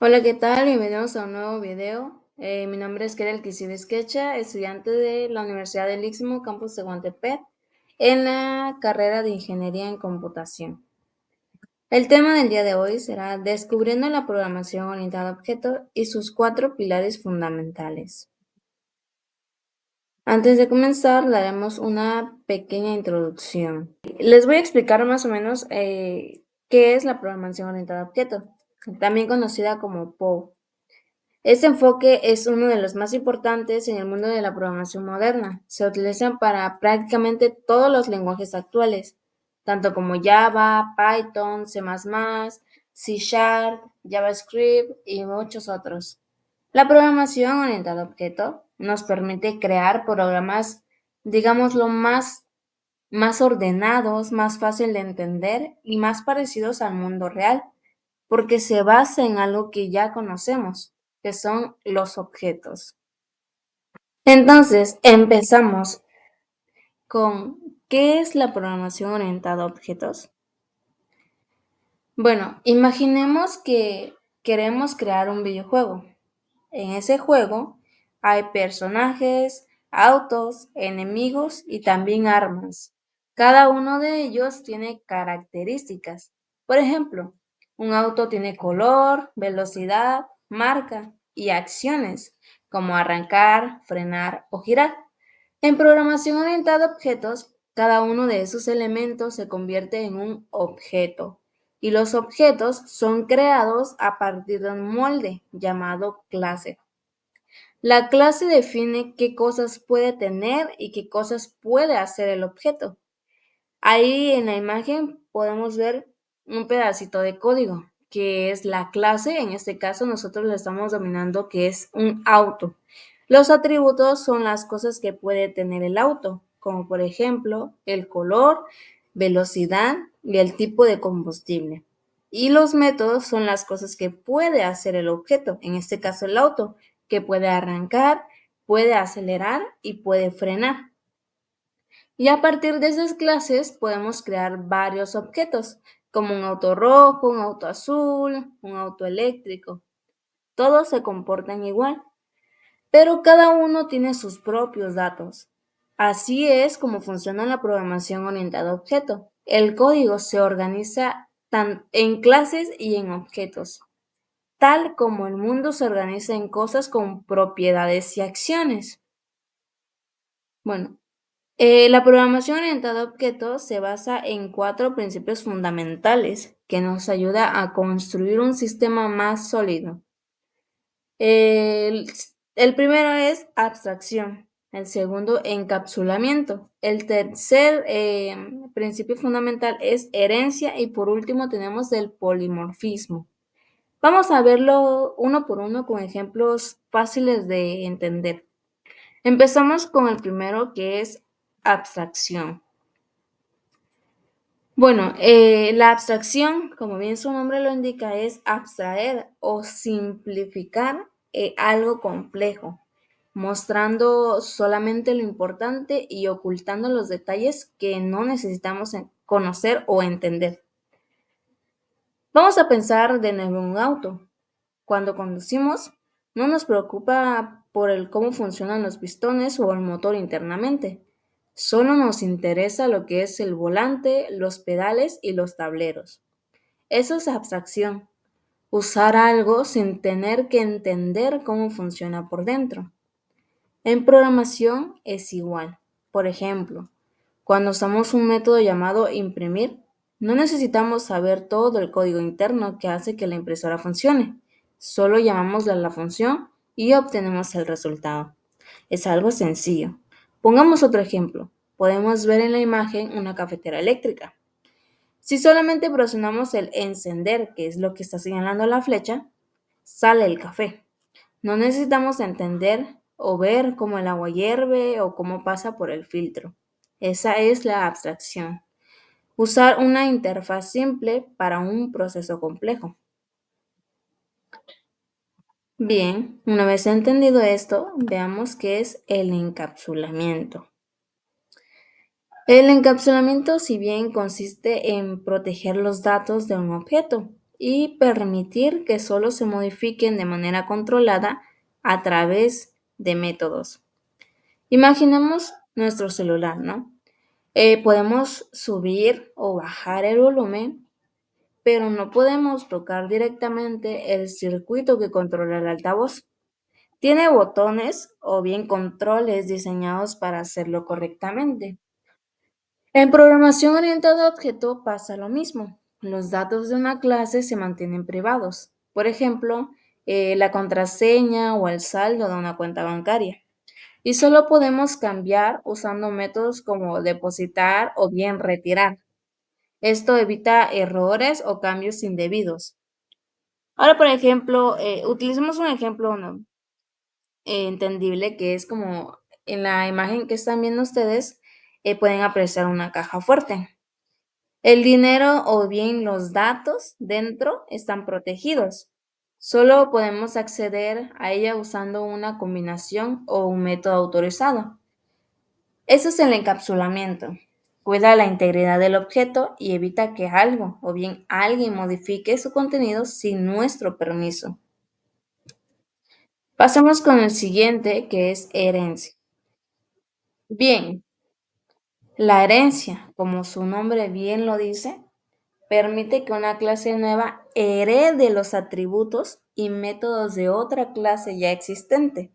Hola, ¿qué tal? Bienvenidos a un nuevo video. Mi nombre es Kerel Quisibisquecha, estudiante de la Universidad del Istmo, campus de Guantepec, en la carrera de Ingeniería en Computación. El tema del día de hoy será Descubriendo la programación orientada a objetos y sus 4 pilares fundamentales. Antes de comenzar, daremos una pequeña introducción. Les voy a explicar más o menos qué es la programación orientada a objetos, también conocida como POO. Este enfoque es uno de los más importantes en el mundo de la programación moderna. Se utiliza para prácticamente todos los lenguajes actuales, tanto como Java, Python, C++, C Sharp, JavaScript y muchos otros. La programación orientada a objeto nos permite crear programas, digámoslo, más ordenados, más fácil de entender y más parecidos al mundo real, porque se basa en algo que ya conocemos, que son los objetos. Entonces, empezamos con ¿qué es la programación orientada a objetos? Bueno, imaginemos que queremos crear un videojuego. En ese juego hay personajes, autos, enemigos y también armas. Cada uno de ellos tiene características. Por ejemplo, un auto tiene color, velocidad, marca y acciones, como arrancar, frenar o girar. En programación orientada a objetos, cada uno de esos elementos se convierte en un objeto y los objetos son creados a partir de un molde llamado clase. La clase define qué cosas puede tener y qué cosas puede hacer el objeto. Ahí en la imagen podemos ver un pedacito de código, que es la clase. En este caso nosotros le estamos dominando que es un auto. Los atributos son las cosas que puede tener el auto, como por ejemplo el color, velocidad y el tipo de combustible. Y los métodos son las cosas que puede hacer el objeto, en este caso el auto, que puede arrancar, puede acelerar y puede frenar. Y a partir de esas clases podemos crear varios objetos, como un auto rojo, un auto azul, un auto eléctrico. Todos se comportan igual, pero cada uno tiene sus propios datos. Así es como funciona la programación orientada a objeto. El código se organiza en clases y en objetos, tal como el mundo se organiza en cosas con propiedades y acciones. Bueno, la programación orientada a objetos se basa en 4 principios fundamentales que nos ayuda a construir un sistema más sólido. El, el primero es abstracción, el segundo encapsulamiento, el tercer principio fundamental es herencia y por último tenemos el polimorfismo. Vamos a verlo uno por uno con ejemplos fáciles de entender. Empezamos con el primero que es abstracción. Bueno, la abstracción, como bien su nombre lo indica, es abstraer o simplificar algo complejo, mostrando solamente lo importante y ocultando los detalles que no necesitamos conocer o entender. Vamos a pensar de nuevo en un auto. Cuando conducimos, no nos preocupa por el cómo funcionan los pistones o el motor internamente. Solo nos interesa lo que es el volante, los pedales y los tableros. Eso es abstracción, usar algo sin tener que entender cómo funciona por dentro. En programación es igual. Por ejemplo, cuando usamos un método llamado imprimir, no necesitamos saber todo el código interno que hace que la impresora funcione. Solo llamamos a la función y obtenemos el resultado. Es algo sencillo. Pongamos otro ejemplo. Podemos ver en la imagen una cafetera eléctrica. Si solamente presionamos el encender, que es lo que está señalando la flecha, sale el café. No necesitamos entender o ver cómo el agua hierve o cómo pasa por el filtro. Esa es la abstracción. Usar una interfaz simple para un proceso complejo. Bien, una vez entendido esto, veamos qué es el encapsulamiento. El encapsulamiento, si bien consiste en proteger los datos de un objeto y permitir que solo se modifiquen de manera controlada a través de métodos. Imaginemos nuestro celular, ¿no? Podemos subir o bajar el volumen, pero no podemos tocar directamente el circuito que controla el altavoz. Tiene botones o bien controles diseñados para hacerlo correctamente. En programación orientada a objeto pasa lo mismo. Los datos de una clase se mantienen privados. Por ejemplo, la contraseña o el saldo de una cuenta bancaria. Y solo podemos cambiar usando métodos como depositar o bien retirar. Esto evita errores o cambios indebidos. Ahora, por ejemplo, utilicemos un ejemplo, ¿no? Entendible, que es como en la imagen que están viendo ustedes, pueden apreciar una caja fuerte. El dinero o bien los datos dentro están protegidos. Solo podemos acceder a ella usando una combinación o un método autorizado. Eso es el encapsulamiento. Cuida la integridad del objeto y evita que algo o bien alguien modifique su contenido sin nuestro permiso. Pasemos con el siguiente, que es herencia. Bien, la herencia, como su nombre bien lo dice, permite que una clase nueva herede los atributos y métodos de otra clase ya existente.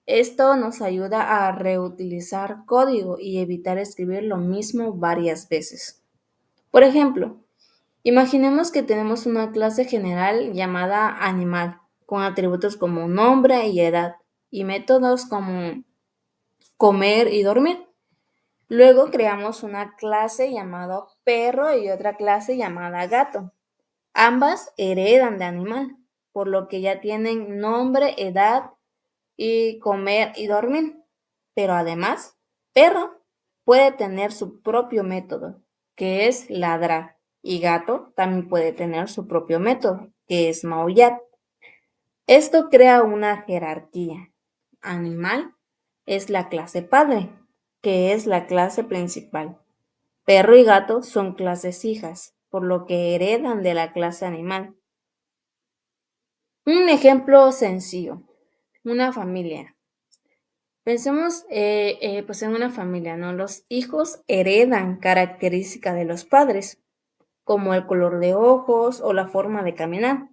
Esto nos ayuda a reutilizar código y evitar escribir lo mismo varias veces. Por ejemplo, imaginemos que tenemos una clase general llamada animal, con atributos como nombre y edad, y métodos como comer y dormir. Luego creamos una clase llamada perro y otra clase llamada gato. Ambas heredan de animal, por lo que ya tienen nombre, edad y comer y dormir. Pero además, perro puede tener su propio método, que es ladrar, y gato también puede tener su propio método, que es maullar. Esto crea una jerarquía. Animal es la clase padre, que es la clase principal. Perro y gato son clases hijas, por lo que heredan de la clase animal. Un ejemplo sencillo, una familia. Pensemos pues en una familia, ¿no? Los hijos heredan características de los padres, como el color de ojos o la forma de caminar,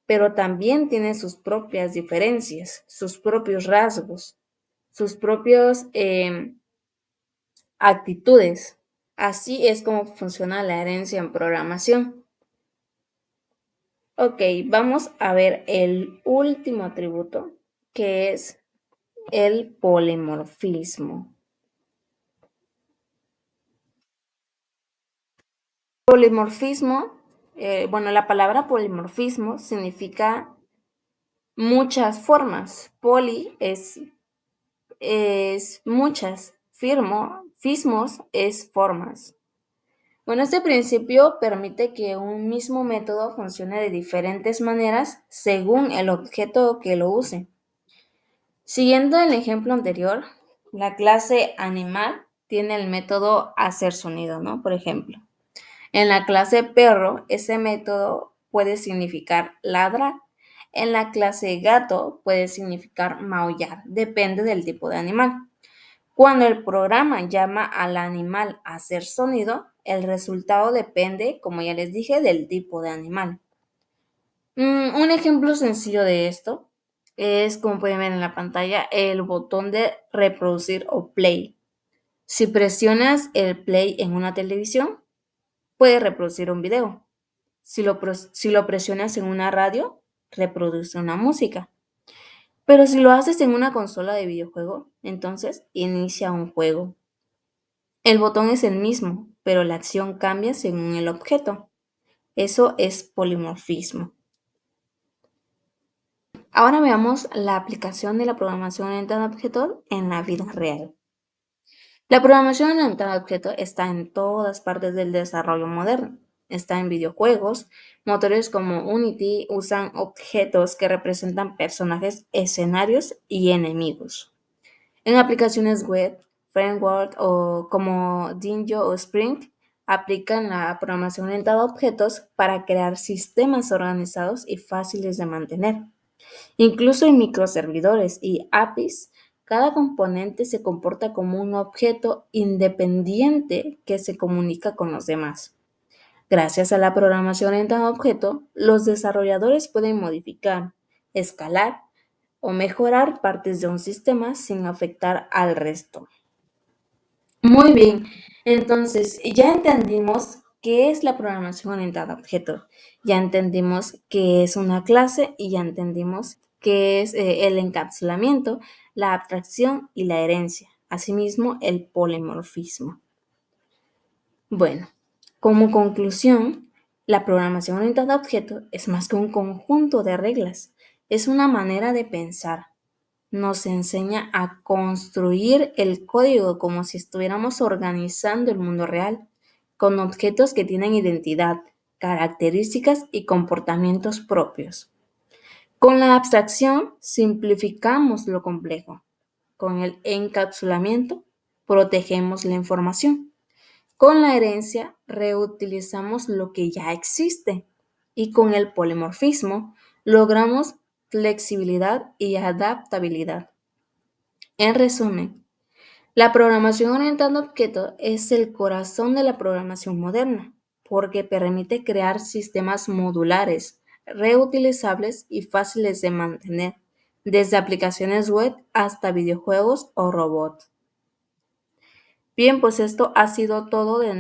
pero también tienen sus propias diferencias, sus propios rasgos, sus propias actitudes. Así es como funciona la herencia en programación. Ok, vamos a ver el último atributo, que es el polimorfismo. Polimorfismo, bueno, la palabra polimorfismo significa muchas formas. Poli es muchas, fismos es formas. Bueno, este principio permite que un mismo método funcione de diferentes maneras según el objeto que lo use. Siguiendo el ejemplo anterior, la clase animal tiene el método hacer sonido, ¿no? Por ejemplo. En la clase perro, ese método puede significar ladrar. En la clase gato puede significar maullar, depende del tipo de animal. Cuando el programa llama al animal a hacer sonido, el resultado depende, como ya les dije, del tipo de animal. Un ejemplo sencillo de esto es, como pueden ver en la pantalla, el botón de reproducir o play. Si presionas el play en una televisión, puede reproducir un video. Si lo presionas en una radio, reproduce una música. Pero si lo haces en una consola de videojuego, entonces inicia un juego. El botón es el mismo, pero la acción cambia según el objeto. Eso es polimorfismo. Ahora veamos la aplicación de la programación orientada a objetos en la vida real. La programación orientada a objetos está en todas partes del desarrollo moderno. Está en videojuegos. Motores como Unity usan objetos que representan personajes, escenarios y enemigos. En aplicaciones web, framework o como Django o Spring aplican la programación orientada a objetos para crear sistemas organizados y fáciles de mantener. Incluso en microservidores y APIs, cada componente se comporta como un objeto independiente que se comunica con los demás. Gracias a la programación orientada a objeto, los desarrolladores pueden modificar, escalar o mejorar partes de un sistema sin afectar al resto. Muy bien, entonces ya entendimos qué es la programación orientada a objetos, ya entendimos qué es una clase y ya entendimos qué es el encapsulamiento, la abstracción y la herencia, asimismo el polimorfismo. Bueno, como conclusión, la programación orientada a objetos es más que un conjunto de reglas, es una manera de pensar. Nos enseña a construir el código como si estuviéramos organizando el mundo real, con objetos que tienen identidad, características y comportamientos propios. Con la abstracción simplificamos lo complejo. Con el encapsulamiento protegemos la información. Con la herencia reutilizamos lo que ya existe y con el polimorfismo logramos flexibilidad y adaptabilidad. En resumen, la programación orientada a objetos es el corazón de la programación moderna porque permite crear sistemas modulares, reutilizables y fáciles de mantener, desde aplicaciones web hasta videojuegos o robots. Bien, pues esto ha sido todo de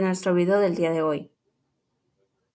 nuestro video del día de hoy.